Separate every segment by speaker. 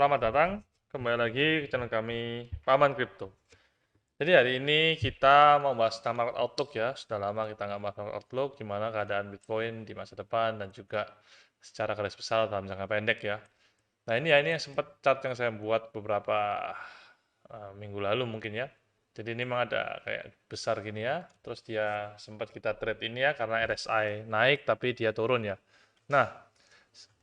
Speaker 1: Selamat datang kembali lagi ke channel kami Paman Crypto. Jadi hari ini kita mau bahas tentang market outlook ya. Sudah lama kita nggak bahas market outlook, gimana keadaan Bitcoin di masa depan dan juga secara garis besar dalam jangka pendek ya. Nah ini yang sempat chart yang saya buat beberapa minggu lalu mungkin ya. Jadi ini memang ada kayak besar gini ya. Terus dia sempat kita trade ini ya karena RSI naik tapi dia turun ya. Nah,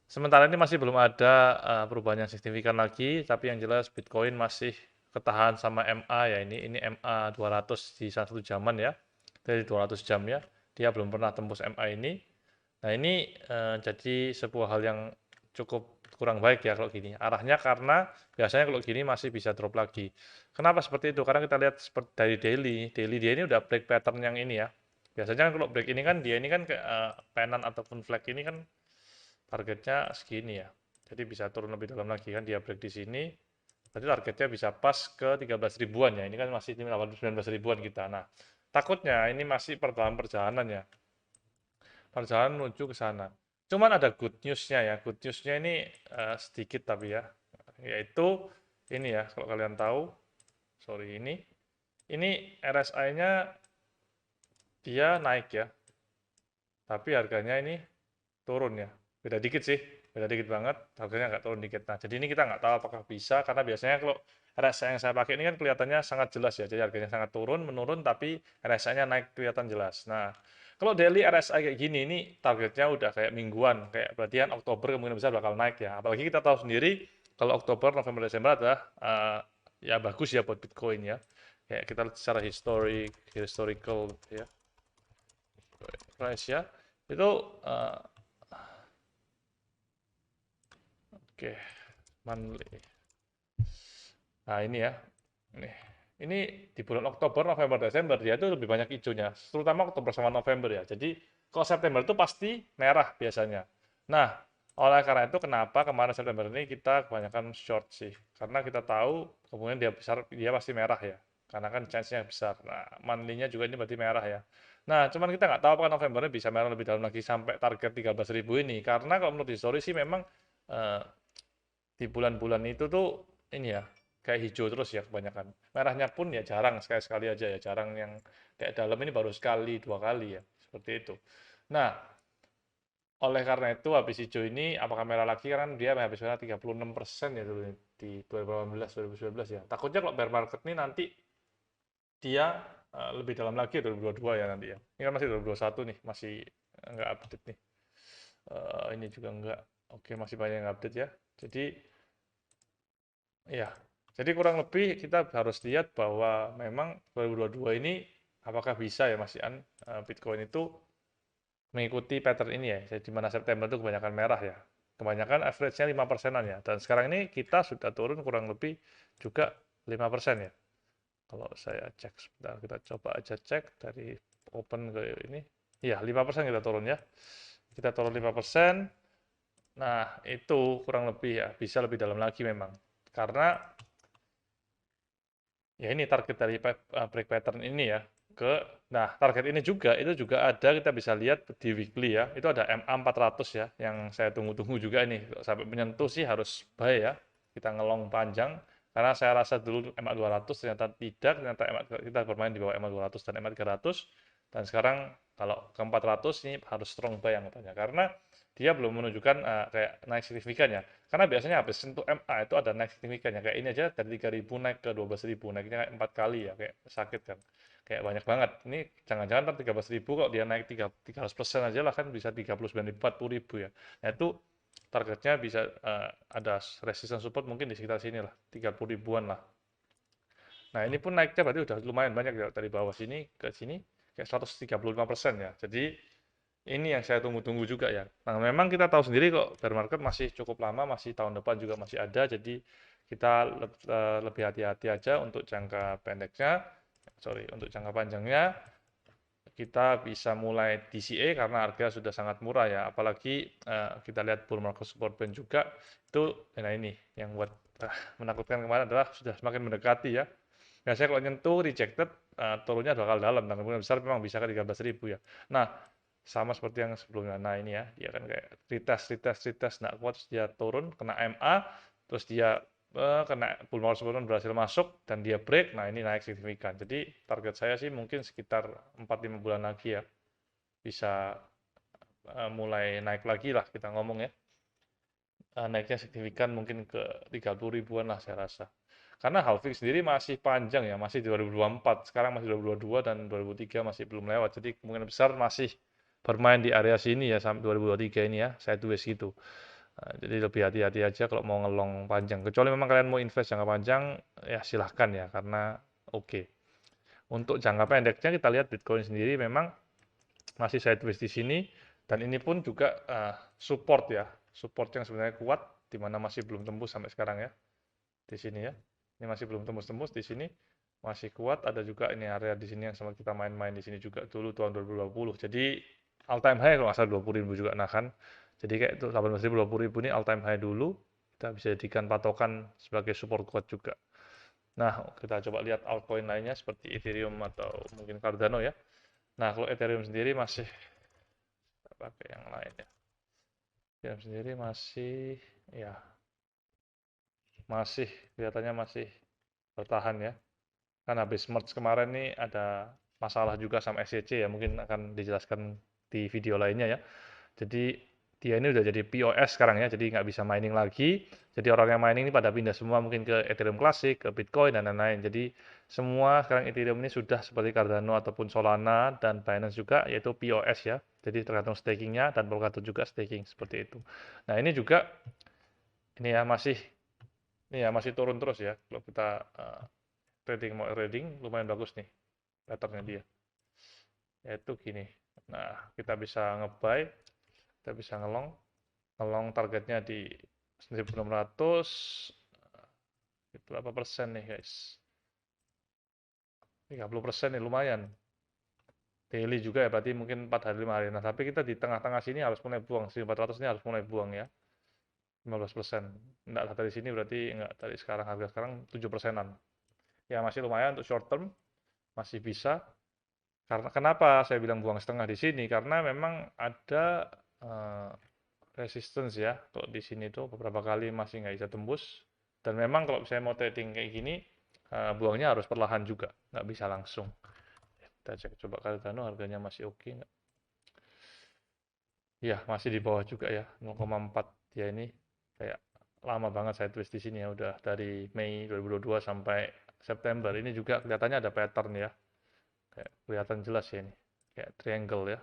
Speaker 1: sementara ini masih belum ada perubahan yang signifikan lagi, tapi yang jelas Bitcoin masih ketahan sama MA ya ini MA 200 di salah satu zaman ya, dari 200 jam ya, dia belum pernah tembus MA ini. Nah ini jadi sebuah hal yang cukup kurang baik ya kalau gini. Arahnya karena biasanya kalau gini masih bisa drop lagi. Kenapa seperti itu? Karena kita lihat seperti dari daily dia ini udah break pattern yang ini ya. Biasanya kalau break ini kan dia ini kan penan ataupun flag ini kan targetnya segini ya. Jadi bisa turun lebih dalam lagi kan dia break di sini. Berarti targetnya bisa pas ke 13 ribuan ya. Ini kan masih 19 ribuan kita. Nah, takutnya ini masih dalam perjalanan ya. Perjalanan menuju ke sana. Cuman ada good news-nya ya. Good news-nya ini sedikit tapi ya. Yaitu ini ya, kalau kalian tahu, sorry ini RSI-nya dia naik ya. Tapi harganya ini turun ya. Beda dikit sih, beda dikit banget, harganya nggak turun dikit. Nah, jadi ini kita nggak tahu apakah bisa, karena biasanya kalau RSI yang saya pakai ini kan kelihatannya sangat jelas ya, jadi harganya sangat turun, menurun, tapi RSI-nya naik kelihatan jelas. Nah, kalau daily RSI kayak gini, ini targetnya udah kayak mingguan, kayak berarti kan Oktober kemungkinan besar bakal naik ya. Apalagi kita tahu sendiri, kalau Oktober, November, Desember adalah ya bagus ya buat Bitcoin ya. Kayak kita lihat secara historical ya, price ya, itu oke, monthly. Nah, ini ya. Ini. Ini di bulan Oktober, November, Desember dia itu lebih banyak hijaunya, terutama Oktober sama November ya. Jadi kalau September itu pasti merah biasanya. Nah, oleh karena itu kenapa kemarin September ini kita kebanyakan short sih? Karena kita tahu kemudian dia besar, dia pasti merah ya. Karena kan chance-nya besar. Nah, monthly-nya juga ini berarti merah ya. Nah, cuman kita nggak tahu apakah Novembernya bisa merah lebih dalam lagi sampai target 13 ribu ini. Karena kalau menurut histori sih memang eh, di bulan-bulan itu tuh ini ya kayak hijau terus ya kebanyakan. Merahnya pun ya jarang, sekali-sekali aja ya, jarang yang kayak dalam ini baru sekali, dua kali ya, seperti itu. Nah, oleh karena itu habis hijau ini apakah merah lagi kan dia habis merah 36% ya dulu di 2018 2019 ya. Takutnya kalau bear market ini nanti dia lebih dalam lagi 2022 ya nanti ya. Ini kan masih 2021 nih, masih nggak update nih. Ini juga nggak. Oke, masih banyak yang update ya. Jadi iya, jadi kurang lebih kita harus lihat bahwa memang 2022 ini apakah bisa ya Mas Ian, Bitcoin itu mengikuti pattern ini ya, jadi di mana September itu kebanyakan merah ya, kebanyakan average-nya 5%-an ya, dan sekarang ini kita sudah turun kurang lebih juga 5% ya. Kalau saya cek sebentar, kita coba aja cek dari open ke ini, iya 5% kita turun ya, kita turun 5%, nah itu kurang lebih ya, bisa lebih dalam lagi memang, karena ya ini target dari break pattern ini ya ke nah target ini juga itu juga ada kita bisa lihat di weekly ya itu ada MA 400 ya yang saya tunggu-tunggu juga ini sampai menyentuh sih harus baik ya kita ngelong panjang karena saya rasa dulu MA 200 ternyata tidak ternyata kita bermain di bawah MA 200 dan MA 300 dan sekarang kalau ke 400 ini harus strong buy yang katanya karena dia belum menunjukkan kayak naik signifikan ya karena biasanya habis sentuh MA itu ada naik signifikan ya. Kayak ini aja dari 3.000 naik ke 12.000, naiknya kayak 4 kali ya, kayak sakit kan. Kayak banyak banget. Ini jangan-jangan ntar 13.000 kok dia naik 300% aja lah kan bisa 39.000, 40.000 ya. Nah itu targetnya bisa ada resistance support mungkin di sekitar sini lah, 30 ribuan lah. Nah ini pun naiknya berarti udah lumayan banyak ya dari bawah sini ke sini kayak 135% ya. Jadi ini yang saya tunggu-tunggu juga ya. Nah, memang kita tahu sendiri kok bear market masih cukup lama, masih tahun depan juga masih ada. Jadi kita lebih hati-hati aja untuk jangka pendeknya. Sorry, untuk jangka panjangnya kita bisa mulai DCA karena harga sudah sangat murah ya. Apalagi kita lihat bull market support band juga itu, nah ini yang buat menakutkan kemarin adalah sudah semakin mendekati ya. Biasanya kalau nyentuh rejected turunnya bakal dalam dan kemungkinan besar memang bisa ke 13.000 ya. Nah, sama seperti yang sebelumnya. Nah, ini ya, dia kan kayak retest, retest, retest, nggak kuat, terus dia turun, kena MA, terus dia kena bull market support berhasil masuk dan dia break, nah ini naik signifikan. Jadi target saya sih mungkin sekitar 4-5 bulan lagi ya, bisa mulai naik lagi lah kita ngomong ya. Naiknya signifikan mungkin ke 30 ribuan lah saya rasa. Karena halving sendiri masih panjang ya, masih 2024, sekarang masih 2022 dan 2023 masih belum lewat. Jadi kemungkinan besar masih bermain di area sini ya sampai 2023 ini ya, sideways gitu. Jadi lebih hati-hati aja kalau mau ngelong panjang. Kecuali memang kalian mau invest jangka panjang, ya silahkan ya, karena oke. Untuk jangka pendeknya kita lihat Bitcoin sendiri memang masih sideways di sini, dan ini pun juga support ya, support yang sebenarnya kuat, di mana masih belum tembus sampai sekarang ya, di sini ya. Ini masih belum tembus-tembus di sini, masih kuat. Ada juga ini area di sini yang sama kita main-main di sini juga dulu tahun 2020. Jadi all time high kalau nggak salah 20.000 juga nah kan. Jadi kayak itu 18.000 20.000 ini all time high dulu. Kita bisa jadikan patokan sebagai support kuat juga. Nah, kita coba lihat altcoin lainnya seperti Ethereum atau mungkin Cardano ya. Nah, kalau Ethereum sendiri masih pakai yang lain ya. Ethereum sendiri masih ya masih kelihatannya masih bertahan ya. Kan habis merge kemarin nih ada masalah juga sama SCC ya, mungkin akan dijelaskan di video lainnya ya. Jadi dia ini udah jadi POS sekarang ya, jadi nggak bisa mining lagi. Jadi orang yang mining ini pada pindah semua mungkin ke Ethereum Classic, ke Bitcoin, dan lain-lain. Jadi semua sekarang Ethereum ini sudah seperti Cardano ataupun Solana dan Binance juga, yaitu POS ya. Jadi tergantung stakingnya dan Polkadot juga staking seperti itu. Nah ini juga ini ya masih turun terus ya. Kalau kita mau trading lumayan bagus nih patternnya dia. Yaitu gini. Nah kita bisa nge-buy, kita bisa ngelong targetnya di 1600, itu berapa persen nih guys, 30% nih lumayan, daily juga ya, berarti mungkin 4 hari 5 hari. Nah tapi kita di tengah-tengah sini harus mulai buang, 1400 ini harus mulai buang ya, 15%. Enggak dari sini berarti enggak, dari sekarang harga sekarang 7%-an ya, masih lumayan untuk short term, masih bisa. Karena kenapa saya bilang buang setengah di sini, karena memang ada uh, resistance ya. Kalau di sini tuh beberapa kali masih nggak bisa tembus. Dan memang kalau saya mau trading kayak gini, buangnya harus perlahan juga, nggak bisa langsung. Kita cek coba Cardano harganya masih oke nggak? Ya, masih di bawah juga ya, 0,4 ya ini. Kayak lama banget saya tulis di sini ya, udah dari Mei 2022 sampai September. Ini juga kelihatannya ada pattern ya. Kayak kelihatan jelas ya ini. Kayak triangle ya.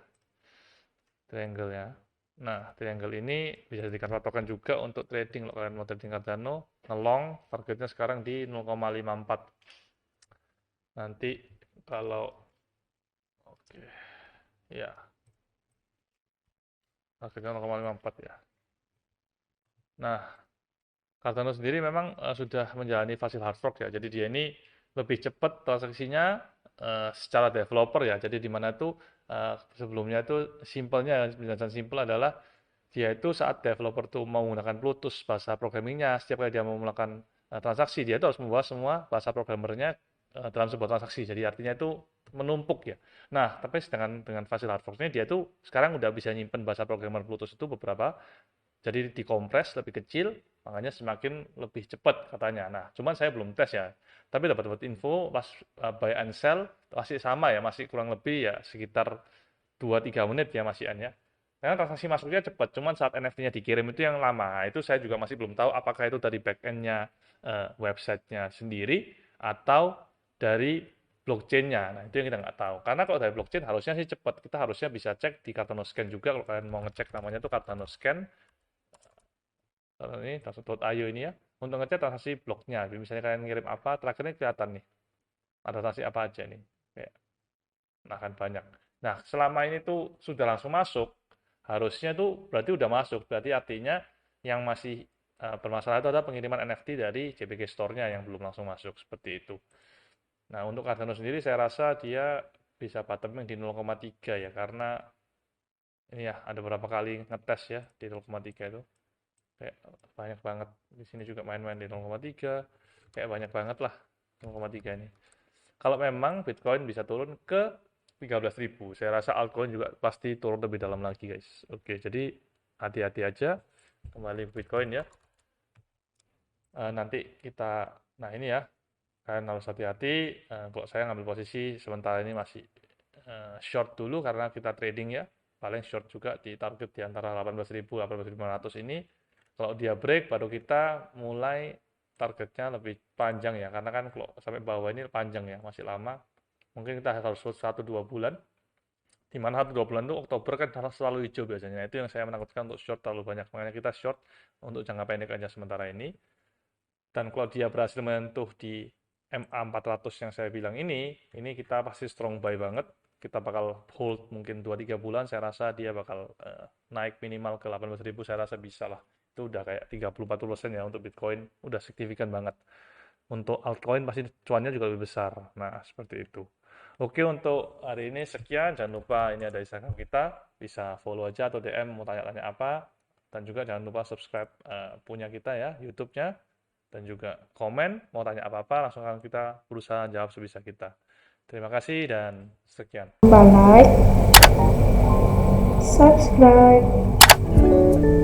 Speaker 1: Triangle ya. Nah, triangle ini bisa dijadikan patokan juga untuk trading. Kalau kalian mau trading Cardano, ngelong, targetnya sekarang di 0,54. Nanti kalau, oke, ya, targetnya 0,54 ya. Nah, Cardano sendiri memang sudah menjalani fase hard fork ya. Jadi dia ini lebih cepat transaksinya secara developer ya. Jadi di mana tuh sebelumnya itu simpelnya, penjelasan simpel adalah dia itu saat developer tuh mau menggunakan Bluetooth bahasa programmingnya, setiap kali dia mau melakukan transaksi, dia itu harus membawa semua bahasa programmernya dalam sebuah transaksi. Jadi artinya itu menumpuk ya. Nah, tapi dengan fase hard fork-nya dia tuh sekarang udah bisa nyimpen bahasa programmer Bluetooth itu beberapa, jadi dikompres lebih kecil, makanya semakin lebih cepat katanya. Nah, cuman saya belum tes ya. Tapi dapat info pas buy and sell masih sama ya, masih kurang lebih ya sekitar 2-3 menit ya masihannya. Karena transaksi masuknya cepat, cuman saat NFT-nya dikirim itu yang lama. Nah, itu saya juga masih belum tahu apakah itu dari back-end-nya website-nya sendiri atau dari blockchain-nya. Nah, itu yang kita nggak tahu. Karena kalau dari blockchain harusnya sih cepat. Kita harusnya bisa cek di Cardano Scan juga kalau kalian mau ngecek, namanya itu Cardano Scan. Ini transaksi.io ini ya, untuk ngecek transaksi bloknya. Misalnya kalian ngirim apa, terakhirnya kelihatan nih, ada transaksi apa aja nih. Kayak, nah kan banyak. Nah, selama ini tuh sudah langsung masuk, harusnya tuh berarti udah masuk. Berarti artinya yang masih bermasalah itu adalah pengiriman NFT dari JPG Store-nya yang belum langsung masuk, seperti itu. Nah, untuk Cardano sendiri saya rasa dia bisa bottoming di 0,3 ya, karena ini ya ada beberapa kali ngetes ya di 0,3 itu. Kayak banyak banget. Di sini juga main-main di 0,3. Kayak banyak banget lah 0,3 ini. Kalau memang Bitcoin bisa turun ke 13.000, saya rasa altcoin juga pasti turun lebih dalam lagi, guys. Oke, jadi hati-hati aja. Kembali ke Bitcoin ya. nanti kita, nah ini ya, kalian harus hati-hati. Kalau saya ngambil posisi sementara ini masih short dulu karena kita trading ya, paling short juga di target di antara 18.000 18.500 ini. Kalau dia break baru kita mulai targetnya lebih panjang ya, karena kan kalau sampai bawah ini panjang ya, masih lama. Mungkin kita harus 1-2 bulan, di mana 1-2 bulan itu Oktober kan selalu hijau biasanya. Itu yang saya menakutkan untuk short terlalu banyak, makanya kita short untuk jangka pendek aja sementara ini. Dan kalau dia berhasil menyentuh di MA400 yang saya bilang ini kita pasti strong buy banget. Kita bakal hold mungkin 2-3 bulan, saya rasa dia bakal naik minimal ke 18.000, saya rasa bisa lah. Itu udah kayak 30-40% ya untuk Bitcoin, udah signifikan banget. Untuk altcoin pasti cuannya juga lebih besar. Nah, seperti itu. Oke, untuk hari ini sekian. Jangan lupa ini ada Instagram kita, bisa follow aja atau DM mau tanya-tanya apa. Dan juga jangan lupa subscribe punya kita ya, YouTube-nya. Dan juga komen, mau tanya apa-apa, langsung akan kita berusaha jawab sebisa kita. Terima kasih dan sekian.
Speaker 2: Lupa like, subscribe,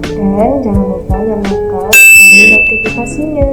Speaker 2: dan jangan lupa nyalakan notifikasinya.